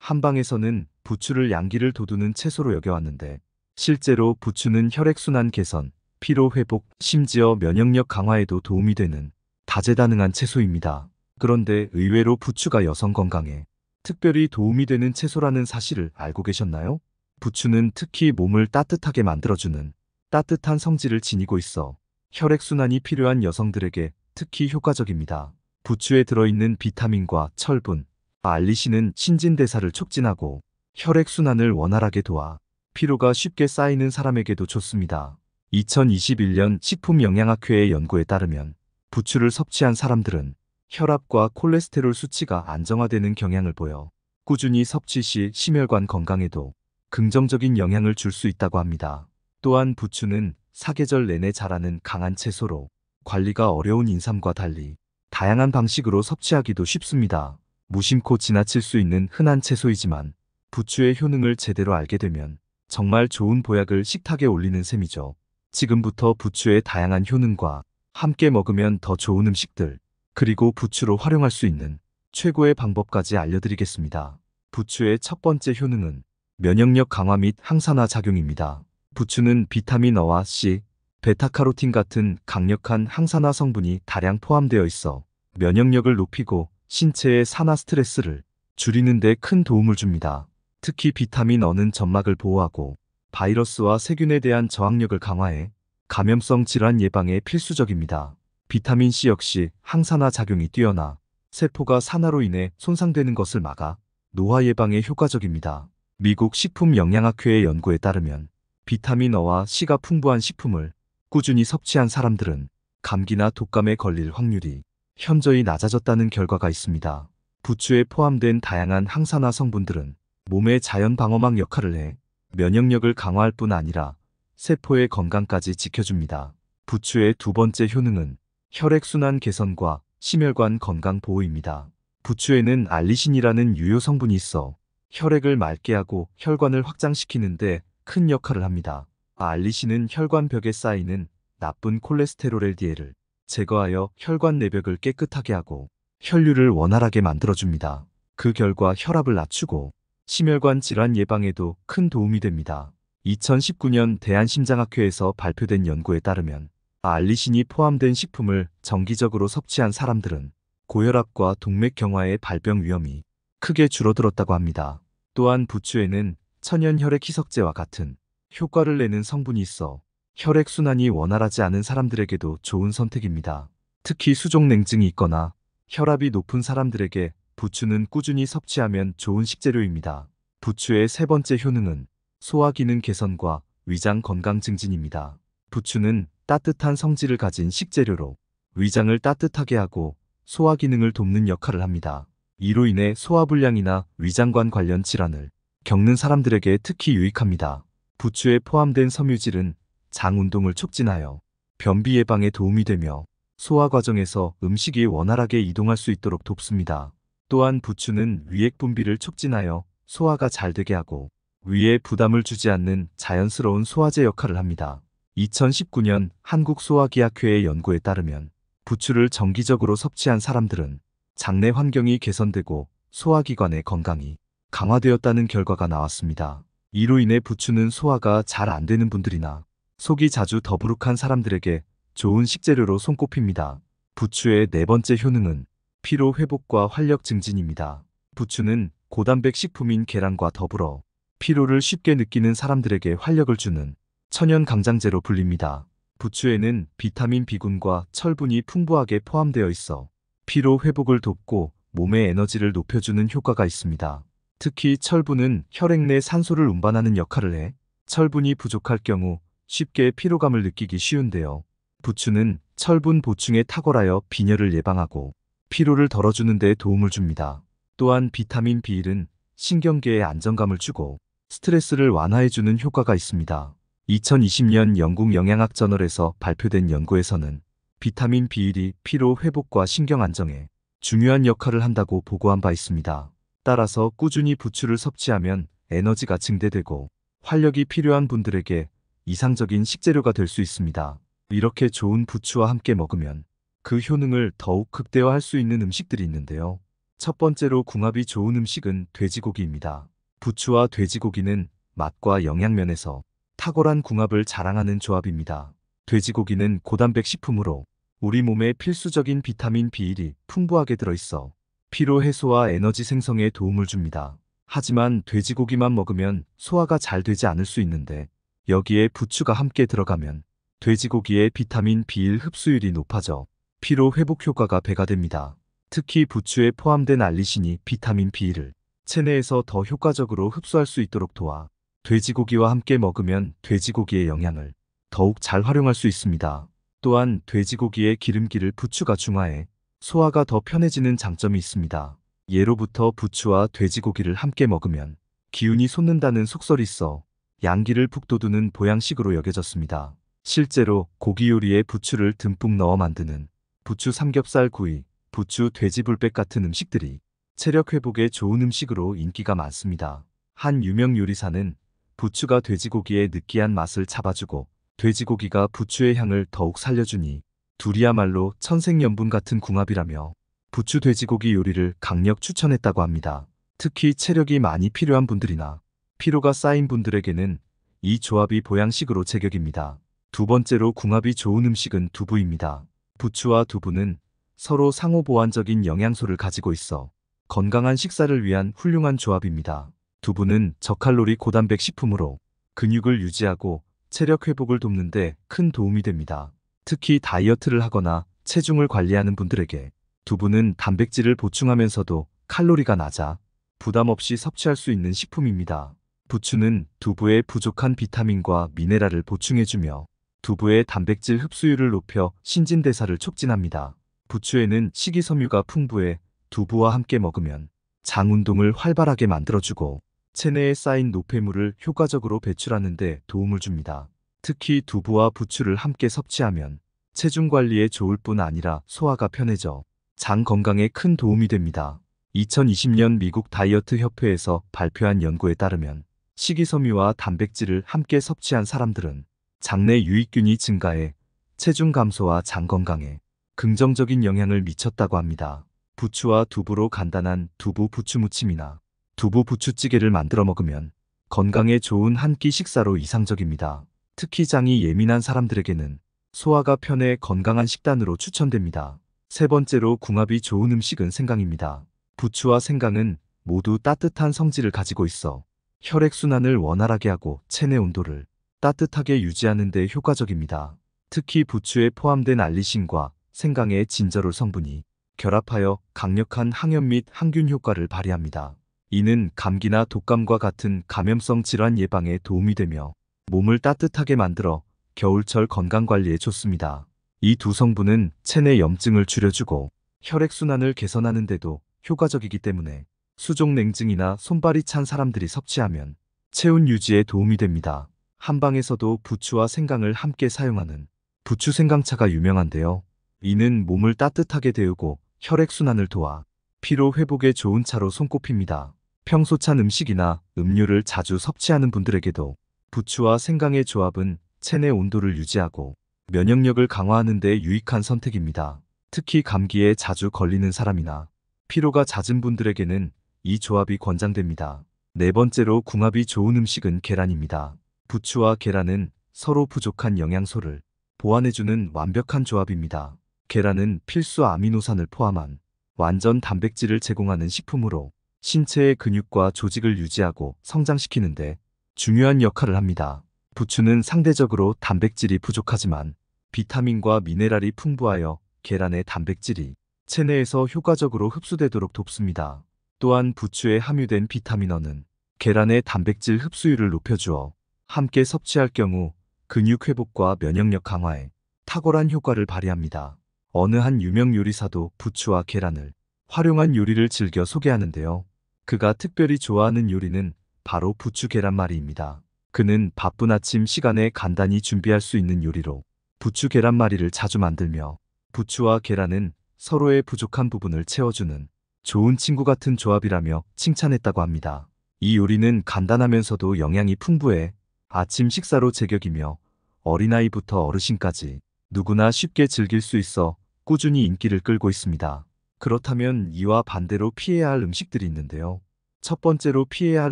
한방에서는 부추를 양기를 돋우는 채소로 여겨왔는데 실제로 부추는 혈액순환 개선, 피로 회복, 심지어 면역력 강화에도 도움이 되는 다재다능한 채소입니다. 그런데 의외로 부추가 여성 건강에 특별히 도움이 되는 채소라는 사실을 알고 계셨나요? 부추는 특히 몸을 따뜻하게 만들어주는 따뜻한 성질을 지니고 있어 혈액순환이 필요한 여성들에게 특히 효과적입니다. 부추에 들어있는 비타민과 철분, 알리신은 신진대사를 촉진하고 혈액순환을 원활하게 도와 피로가 쉽게 쌓이는 사람에게도 좋습니다. 2021년 식품영양학회의 연구에 따르면 부추를 섭취한 사람들은 혈압과 콜레스테롤 수치가 안정화되는 경향을 보여 꾸준히 섭취 시 심혈관 건강에도 긍정적인 영향을 줄 수 있다고 합니다. 또한 부추는 사계절 내내 자라는 강한 채소로 관리가 어려운 인삼과 달리 다양한 방식으로 섭취하기도 쉽습니다. 무심코 지나칠 수 있는 흔한 채소이지만 부추의 효능을 제대로 알게 되면 정말 좋은 보약을 식탁에 올리는 셈이죠. 지금부터 부추의 다양한 효능과 함께 먹으면 더 좋은 음식들, 그리고 부추로 활용할 수 있는 최고의 방법까지 알려드리겠습니다. 부추의 첫 번째 효능은 면역력 강화 및 항산화 작용입니다. 부추는 비타민 A와 C, 베타카로틴 같은 강력한 항산화 성분이 다량 포함되어 있어 면역력을 높이고 신체의 산화 스트레스를 줄이는 데 큰 도움을 줍니다. 특히 비타민 A는 점막을 보호하고 바이러스와 세균에 대한 저항력을 강화해 감염성 질환 예방에 필수적입니다. 비타민 C 역시 항산화 작용이 뛰어나 세포가 산화로 인해 손상되는 것을 막아 노화 예방에 효과적입니다. 미국 식품영양학회의 연구에 따르면 비타민 A와 C가 풍부한 식품을 꾸준히 섭취한 사람들은 감기나 독감에 걸릴 확률이 현저히 낮아졌다는 결과가 있습니다. 부추에 포함된 다양한 항산화 성분들은 몸의 자연 방어막 역할을 해 면역력을 강화할 뿐 아니라 세포의 건강까지 지켜줍니다. 부추의 두 번째 효능은 혈액순환 개선과 심혈관 건강 보호입니다. 부추에는 알리신이라는 유효 성분이 있어 혈액을 맑게 하고 혈관을 확장시키는데 큰 역할을 합니다. 알리신은 혈관벽에 쌓이는 나쁜 콜레스테롤 LDL을 제거하여 혈관 내벽을 깨끗하게 하고 혈류를 원활하게 만들어줍니다. 그 결과 혈압을 낮추고 심혈관 질환 예방에도 큰 도움이 됩니다. 2019년 대한심장학회에서 발표된 연구에 따르면 알리신이 포함된 식품을 정기적으로 섭취한 사람들은 고혈압과 동맥경화의 발병 위험이 크게 줄어들었다고 합니다. 또한 부추에는 천연 혈액 희석제와 같은 효과를 내는 성분이 있어 혈액순환이 원활하지 않은 사람들에게도 좋은 선택입니다. 특히 수족냉증이 있거나 혈압이 높은 사람들에게 부추는 꾸준히 섭취하면 좋은 식재료입니다. 부추의 세 번째 효능은 소화기능 개선과 위장 건강 증진입니다. 부추는 따뜻한 성질을 가진 식재료로 위장을 따뜻하게 하고 소화기능을 돕는 역할을 합니다. 이로 인해 소화불량이나 위장관 관련 질환을 겪는 사람들에게 특히 유익합니다. 부추에 포함된 섬유질은 장 운동을 촉진하여 변비 예방에 도움이 되며 소화 과정에서 음식이 원활하게 이동할 수 있도록 돕습니다. 또한 부추는 위액 분비를 촉진하여 소화가 잘 되게 하고 위에 부담을 주지 않는 자연스러운 소화제 역할을 합니다. 2019년 한국소화기학회의 연구에 따르면 부추를 정기적으로 섭취한 사람들은 장내 환경이 개선되고 소화기관의 건강이 강화되었다는 결과가 나왔습니다. 이로 인해 부추는 소화가 잘 안 되는 분들이나 속이 자주 더부룩한 사람들에게 좋은 식재료로 손꼽힙니다. 부추의 네 번째 효능은 피로 회복과 활력 증진입니다. 부추는 고단백 식품인 계란과 더불어 피로를 쉽게 느끼는 사람들에게 활력을 주는 천연 강장제로 불립니다. 부추에는 비타민 B군과 철분이 풍부하게 포함되어 있어 피로 회복을 돕고 몸의 에너지를 높여주는 효과가 있습니다. 특히 철분은 혈액 내 산소를 운반하는 역할을 해 철분이 부족할 경우 쉽게 피로감을 느끼기 쉬운데요. 부추는 철분 보충에 탁월하여 빈혈을 예방하고 피로를 덜어주는 데 도움을 줍니다. 또한 비타민 B1은 신경계에 안정감을 주고 스트레스를 완화해주는 효과가 있습니다. 2020년 영국 영양학 저널에서 발표된 연구에서는 비타민 B1이 피로 회복과 신경 안정에 중요한 역할을 한다고 보고한 바 있습니다. 따라서 꾸준히 부추를 섭취하면 에너지가 증대되고 활력이 필요한 분들에게 이상적인 식재료가 될 수 있습니다. 이렇게 좋은 부추와 함께 먹으면 그 효능을 더욱 극대화할 수 있는 음식들이 있는데요. 첫 번째로 궁합이 좋은 음식은 돼지고기입니다. 부추와 돼지고기는 맛과 영양면에서 탁월한 궁합을 자랑하는 조합입니다. 돼지고기는 고단백 식품으로 우리 몸에 필수적인 비타민 B1이 풍부하게 들어있어 피로 해소와 에너지 생성에 도움을 줍니다. 하지만 돼지고기만 먹으면 소화가 잘 되지 않을 수 있는데 여기에 부추가 함께 들어가면 돼지고기의 비타민 B1 흡수율이 높아져 피로 회복 효과가 배가 됩니다. 특히 부추에 포함된 알리신이 비타민 B를 체내에서 더 효과적으로 흡수할 수 있도록 도와 돼지고기와 함께 먹으면 돼지고기의 영양을 더욱 잘 활용할 수 있습니다. 또한 돼지고기의 기름기를 부추가 중화해 소화가 더 편해지는 장점이 있습니다. 예로부터 부추와 돼지고기를 함께 먹으면 기운이 솟는다는 속설이 있어 양기를 북돋우는 보양식으로 여겨졌습니다. 실제로 고기 요리에 부추를 듬뿍 넣어 만드는 부추 삼겹살 구이, 부추 돼지불백 같은 음식들이 체력 회복에 좋은 음식으로 인기가 많습니다. 한 유명 요리사는 부추가 돼지고기의 느끼한 맛을 잡아주고 돼지고기가 부추의 향을 더욱 살려주니 둘이야말로 천생연분 같은 궁합이라며 부추 돼지고기 요리를 강력 추천했다고 합니다. 특히 체력이 많이 필요한 분들이나 피로가 쌓인 분들에게는 이 조합이 보양식으로 제격입니다. 두 번째로 궁합이 좋은 음식은 두부입니다. 부추와 두부는 서로 상호 보완적인 영양소를 가지고 있어 건강한 식사를 위한 훌륭한 조합입니다. 두부는 저칼로리 고단백 식품으로 근육을 유지하고 체력 회복을 돕는 데 큰 도움이 됩니다. 특히 다이어트를 하거나 체중을 관리하는 분들에게 두부는 단백질을 보충하면서도 칼로리가 낮아 부담 없이 섭취할 수 있는 식품입니다. 부추는 두부에 부족한 비타민과 미네랄을 보충해주며 두부의 단백질 흡수율을 높여 신진대사를 촉진합니다. 부추에는 식이섬유가 풍부해 두부와 함께 먹으면 장 운동을 활발하게 만들어주고 체내에 쌓인 노폐물을 효과적으로 배출하는 데 도움을 줍니다. 특히 두부와 부추를 함께 섭취하면 체중 관리에 좋을 뿐 아니라 소화가 편해져 장 건강에 큰 도움이 됩니다. 2020년 미국 다이어트 협회에서 발표한 연구에 따르면 식이섬유와 단백질을 함께 섭취한 사람들은 장내 유익균이 증가해 체중 감소와 장 건강에 긍정적인 영향을 미쳤다고 합니다. 부추와 두부로 간단한 두부 부추 무침이나 두부 부추찌개를 만들어 먹으면 건강에 좋은 한 끼 식사로 이상적입니다. 특히 장이 예민한 사람들에게는 소화가 편해 건강한 식단으로 추천됩니다. 세 번째로 궁합이 좋은 음식은 생강입니다. 부추와 생강은 모두 따뜻한 성질을 가지고 있어 혈액순환을 원활하게 하고 체내 온도를 따뜻하게 유지하는 데 효과적입니다. 특히 부추에 포함된 알리신과 생강의 진저롤 성분이 결합하여 강력한 항염 및 항균 효과를 발휘합니다. 이는 감기나 독감과 같은 감염성 질환 예방에 도움이 되며 몸을 따뜻하게 만들어 겨울철 건강관리에 좋습니다. 이 두 성분은 체내 염증을 줄여주고 혈액순환을 개선하는 데도 효과적이기 때문에 수족냉증이나 손발이 찬 사람들이 섭취하면 체온 유지에 도움이 됩니다. 한방에서도 부추와 생강을 함께 사용하는 부추 생강차가 유명한데요. 이는 몸을 따뜻하게 데우고 혈액순환을 도와 피로 회복에 좋은 차로 손꼽힙니다. 평소 찬 음식이나 음료를 자주 섭취하는 분들에게도 부추와 생강의 조합은 체내 온도를 유지하고 면역력을 강화하는 데 유익한 선택입니다. 특히 감기에 자주 걸리는 사람이나 피로가 잦은 분들에게는 이 조합이 권장됩니다. 네 번째로 궁합이 좋은 음식은 계란입니다. 부추와 계란은 서로 부족한 영양소를 보완해주는 완벽한 조합입니다. 계란은 필수 아미노산을 포함한 완전 단백질을 제공하는 식품으로 신체의 근육과 조직을 유지하고 성장시키는데 중요한 역할을 합니다. 부추는 상대적으로 단백질이 부족하지만 비타민과 미네랄이 풍부하여 계란의 단백질이 체내에서 효과적으로 흡수되도록 돕습니다. 또한 부추에 함유된 비타민어는 계란의 단백질 흡수율을 높여주어 함께 섭취할 경우 근육 회복과 면역력 강화에 탁월한 효과를 발휘합니다. 어느 한 유명 요리사도 부추와 계란을 활용한 요리를 즐겨 소개하는데요. 그가 특별히 좋아하는 요리는 바로 부추 계란말이입니다. 그는 바쁜 아침 시간에 간단히 준비할 수 있는 요리로 부추 계란말이를 자주 만들며 부추와 계란은 서로의 부족한 부분을 채워주는 좋은 친구 같은 조합이라며 칭찬했다고 합니다. 이 요리는 간단하면서도 영양이 풍부해 아침 식사로 제격이며 어린아이부터 어르신까지 누구나 쉽게 즐길 수 있어 꾸준히 인기를 끌고 있습니다. 그렇다면 이와 반대로 피해야 할 음식들이 있는데요. 첫 번째로 피해야 할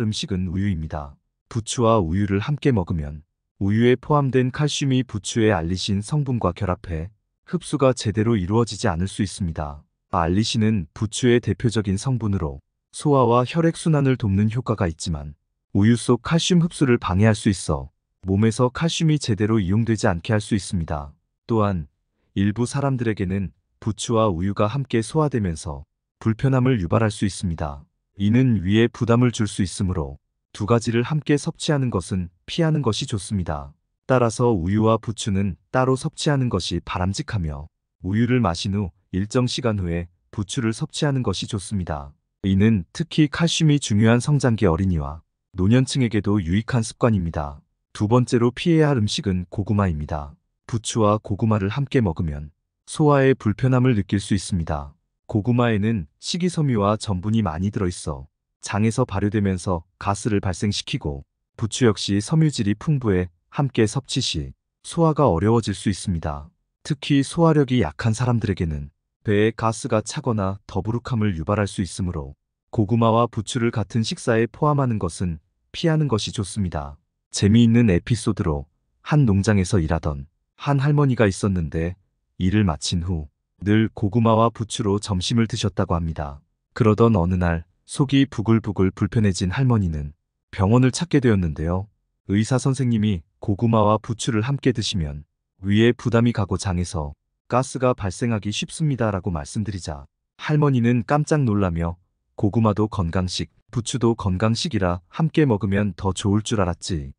음식은 우유입니다. 부추와 우유를 함께 먹으면 우유에 포함된 칼슘이 부추의 알리신 성분과 결합해 흡수가 제대로 이루어지지 않을 수 있습니다. 알리신은 부추의 대표적인 성분으로 소화와 혈액순환을 돕는 효과가 있지만 우유 속 칼슘 흡수를 방해할 수 있어 몸에서 칼슘이 제대로 이용되지 않게 할 수 있습니다. 또한 일부 사람들에게는 부추와 우유가 함께 소화되면서 불편함을 유발할 수 있습니다. 이는 위에 부담을 줄 수 있으므로 두 가지를 함께 섭취하는 것은 피하는 것이 좋습니다. 따라서 우유와 부추는 따로 섭취하는 것이 바람직하며 우유를 마신 후 일정 시간 후에 부추를 섭취하는 것이 좋습니다. 이는 특히 칼슘이 중요한 성장기 어린이와 노년층에게도 유익한 습관입니다. 두 번째로 피해야 할 음식은 고구마입니다. 부추와 고구마를 함께 먹으면 소화에 불편함을 느낄 수 있습니다. 고구마에는 식이섬유와 전분이 많이 들어있어 장에서 발효되면서 가스를 발생시키고 부추 역시 섬유질이 풍부해 함께 섭취 시 소화가 어려워질 수 있습니다. 특히 소화력이 약한 사람들에게는 배에 가스가 차거나 더부룩함을 유발할 수 있으므로 고구마와 부추를 같은 식사에 포함하는 것은 피하는 것이 좋습니다. 재미있는 에피소드로 한 농장에서 일하던 한 할머니가 있었는데 일을 마친 후 늘 고구마와 부추로 점심을 드셨다고 합니다. 그러던 어느 날 속이 부글부글 불편해진 할머니는 병원을 찾게 되었는데요. 의사 선생님이 고구마와 부추를 함께 드시면 위에 부담이 가고 장에서 가스가 발생하기 쉽습니다라고 말씀드리자 할머니는 깜짝 놀라며 고구마도 건강식, 부추도 건강식이라 함께 먹으면 더 좋을 줄 알았지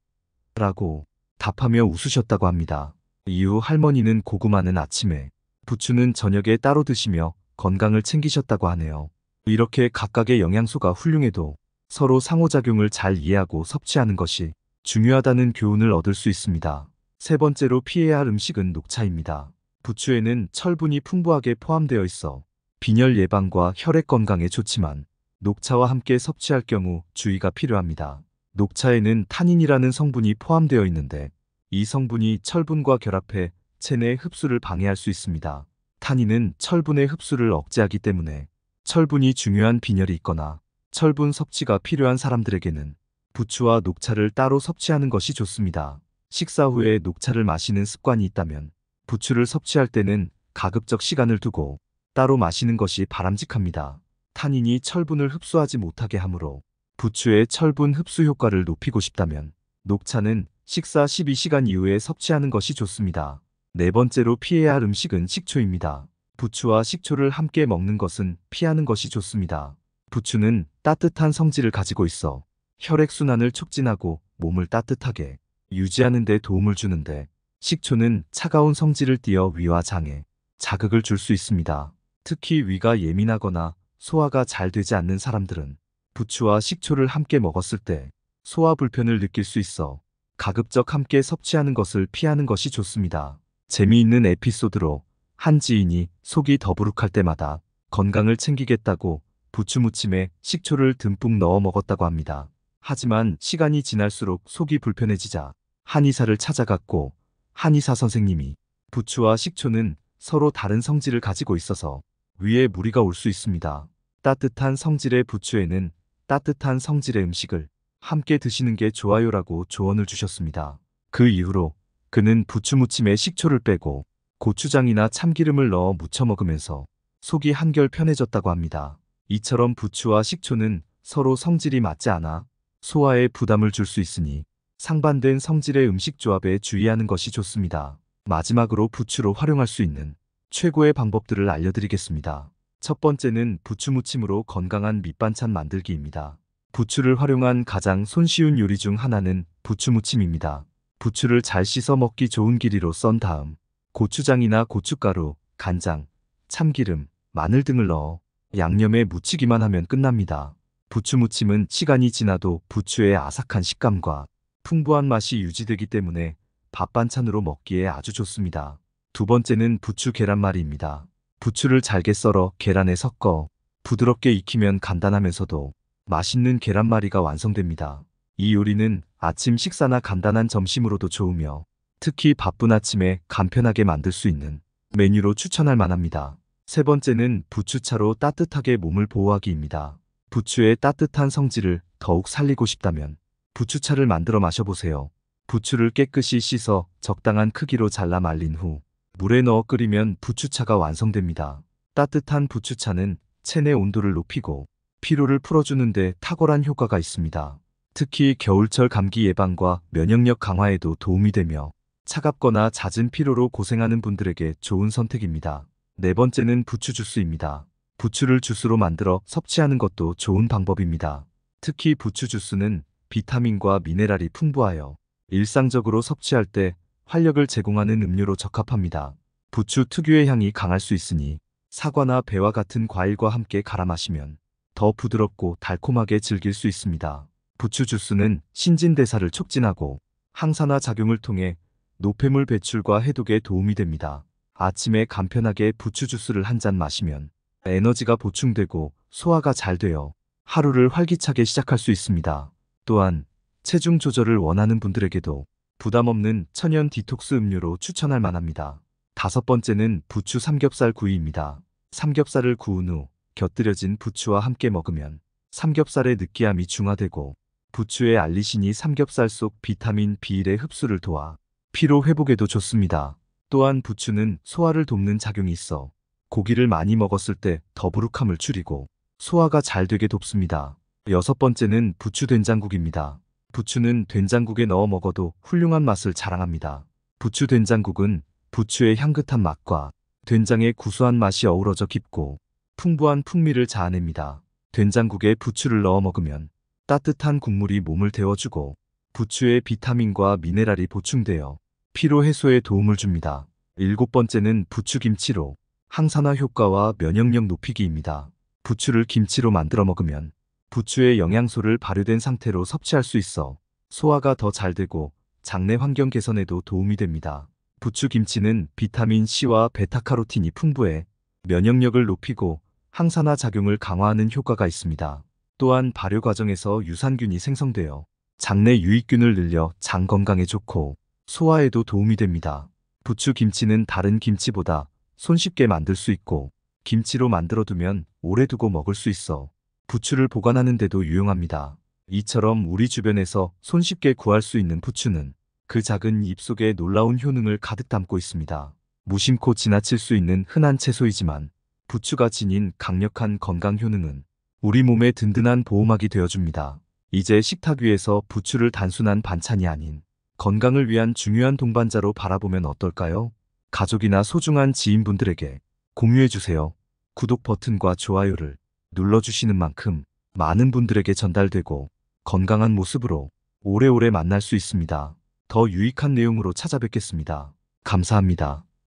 라고 답하며 웃으셨다고 합니다. 이후 할머니는 고구마는 아침에, 부추는 저녁에 따로 드시며 건강을 챙기셨다고 하네요. 이렇게 각각의 영양소가 훌륭해도 서로 상호작용을 잘 이해하고 섭취하는 것이 중요하다는 교훈을 얻을 수 있습니다. 세 번째로 피해야 할 음식은 녹차입니다. 부추에는 철분이 풍부하게 포함되어 있어 빈혈 예방과 혈액 건강에 좋지만 녹차와 함께 섭취할 경우 주의가 필요합니다. 녹차에는 타닌이라는 성분이 포함되어 있는데 이 성분이 철분과 결합해 체내 흡수를 방해할 수 있습니다. 타닌은 철분의 흡수를 억제하기 때문에 철분이 중요한 빈혈이 있거나 철분 섭취가 필요한 사람들에게는 부추와 녹차를 따로 섭취하는 것이 좋습니다. 식사 후에 녹차를 마시는 습관이 있다면 부추를 섭취할 때는 가급적 시간을 두고 따로 마시는 것이 바람직합니다. 타닌이 철분을 흡수하지 못하게 하므로 부추의 철분 흡수 효과를 높이고 싶다면 녹차는 식사 12시간 이후에 섭취하는 것이 좋습니다. 네 번째로 피해야 할 음식은 식초입니다. 부추와 식초를 함께 먹는 것은 피하는 것이 좋습니다. 부추는 따뜻한 성질을 가지고 있어 혈액순환을 촉진하고 몸을 따뜻하게 유지하는 데 도움을 주는데 식초는 차가운 성질을 띠어 위와 장에 자극을 줄 수 있습니다. 특히 위가 예민하거나 소화가 잘 되지 않는 사람들은 부추와 식초를 함께 먹었을 때 소화 불편을 느낄 수 있어 가급적 함께 섭취하는 것을 피하는 것이 좋습니다. 재미있는 에피소드로 한 지인이 속이 더부룩할 때마다 건강을 챙기겠다고 부추 무침에 식초를 듬뿍 넣어 먹었다고 합니다. 하지만 시간이 지날수록 속이 불편해지자 한의사를 찾아갔고 한의사 선생님이 부추와 식초는 서로 다른 성질을 가지고 있어서 위에 무리가 올 수 있습니다. 따뜻한 성질의 부추에는 따뜻한 성질의 음식을 함께 드시는 게 좋아요라고 조언을 주셨습니다. 그 이후로 그는 부추 무침에 식초를 빼고 고추장이나 참기름을 넣어 무쳐 먹으면서 속이 한결 편해졌다고 합니다. 이처럼 부추와 식초는 서로 성질이 맞지 않아 소화에 부담을 줄 수 있으니 상반된 성질의 음식 조합에 주의하는 것이 좋습니다. 마지막으로 부추로 활용할 수 있는 최고의 방법들을 알려드리겠습니다. 첫 번째는 부추 무침으로 건강한 밑반찬 만들기입니다. 부추를 활용한 가장 손쉬운 요리 중 하나는 부추 무침입니다. 부추를 잘 씻어 먹기 좋은 길이로 썬 다음 고추장이나 고춧가루, 간장, 참기름, 마늘 등을 넣어 양념에 무치기만 하면 끝납니다. 부추 무침은 시간이 지나도 부추의 아삭한 식감과 풍부한 맛이 유지되기 때문에 밥 반찬으로 먹기에 아주 좋습니다. 두 번째는 부추 계란말이입니다. 부추를 잘게 썰어 계란에 섞어 부드럽게 익히면 간단하면서도 맛있는 계란말이가 완성됩니다. 이 요리는 아침 식사나 간단한 점심으로도 좋으며 특히 바쁜 아침에 간편하게 만들 수 있는 메뉴로 추천할 만합니다. 세 번째는 부추차로 따뜻하게 몸을 보호하기입니다. 부추의 따뜻한 성질을 더욱 살리고 싶다면 부추차를 만들어 마셔보세요. 부추를 깨끗이 씻어 적당한 크기로 잘라 말린 후 물에 넣어 끓이면 부추차가 완성됩니다. 따뜻한 부추차는 체내 온도를 높이고 피로를 풀어주는데 탁월한 효과가 있습니다. 특히 겨울철 감기 예방과 면역력 강화에도 도움이 되며 차갑거나 잦은 피로로 고생하는 분들에게 좋은 선택입니다. 네 번째는 부추 주스입니다. 부추를 주스로 만들어 섭취하는 것도 좋은 방법입니다. 특히 부추 주스는 비타민과 미네랄이 풍부하여 일상적으로 섭취할 때 활력을 제공하는 음료로 적합합니다. 부추 특유의 향이 강할 수 있으니 사과나 배와 같은 과일과 함께 갈아 마시면 더 부드럽고 달콤하게 즐길 수 있습니다. 부추 주스는 신진대사를 촉진하고 항산화 작용을 통해 노폐물 배출과 해독에 도움이 됩니다. 아침에 간편하게 부추 주스를 한 잔 마시면 에너지가 보충되고 소화가 잘 되어 하루를 활기차게 시작할 수 있습니다. 또한 체중 조절을 원하는 분들에게도 부담 없는 천연 디톡스 음료로 추천할 만합니다. 다섯 번째는 부추 삼겹살 구이입니다. 삼겹살을 구운 후 곁들여진 부추와 함께 먹으면 삼겹살의 느끼함이 중화되고 부추의 알리신이 삼겹살 속 비타민 B1의 흡수를 도와 피로 회복에도 좋습니다. 또한 부추는 소화를 돕는 작용이 있어 고기를 많이 먹었을 때 더부룩함을 줄이고 소화가 잘 되게 돕습니다. 여섯 번째는 부추 된장국입니다. 부추는 된장국에 넣어 먹어도 훌륭한 맛을 자랑합니다. 부추 된장국은 부추의 향긋한 맛과 된장의 구수한 맛이 어우러져 깊고 풍부한 풍미를 자아냅니다. 된장국에 부추를 넣어 먹으면 따뜻한 국물이 몸을 데워주고 부추의 비타민과 미네랄이 보충되어 피로 해소에 도움을 줍니다. 일곱 번째는 부추김치로 항산화 효과와 면역력 높이기입니다. 부추를 김치로 만들어 먹으면 부추의 영양소를 발효된 상태로 섭취할 수 있어 소화가 더 잘 되고 장내 환경 개선에도 도움이 됩니다. 부추김치는 비타민 C와 베타카로틴이 풍부해 면역력을 높이고 항산화 작용을 강화하는 효과가 있습니다. 또한 발효 과정에서 유산균이 생성되어 장내 유익균을 늘려 장 건강에 좋고 소화에도 도움이 됩니다. 부추김치는 다른 김치보다 손쉽게 만들 수 있고 김치로 만들어두면 오래 두고 먹을 수 있어 부추를 보관하는 데도 유용합니다. 이처럼 우리 주변에서 손쉽게 구할 수 있는 부추는 그 작은 잎 속에 놀라운 효능을 가득 담고 있습니다. 무심코 지나칠 수 있는 흔한 채소이지만 부추가 지닌 강력한 건강 효능은 우리 몸에 든든한 보호막이 되어줍니다. 이제 식탁 위에서 부추를 단순한 반찬이 아닌 건강을 위한 중요한 동반자로 바라보면 어떨까요? 가족이나 소중한 지인분들에게 공유해주세요. 구독 버튼과 좋아요를 눌러주시는 만큼 많은 분들에게 전달되고 건강한 모습으로 오래오래 만날 수 있습니다. 더 유익한 내용으로 찾아뵙겠습니다. 감사합니다.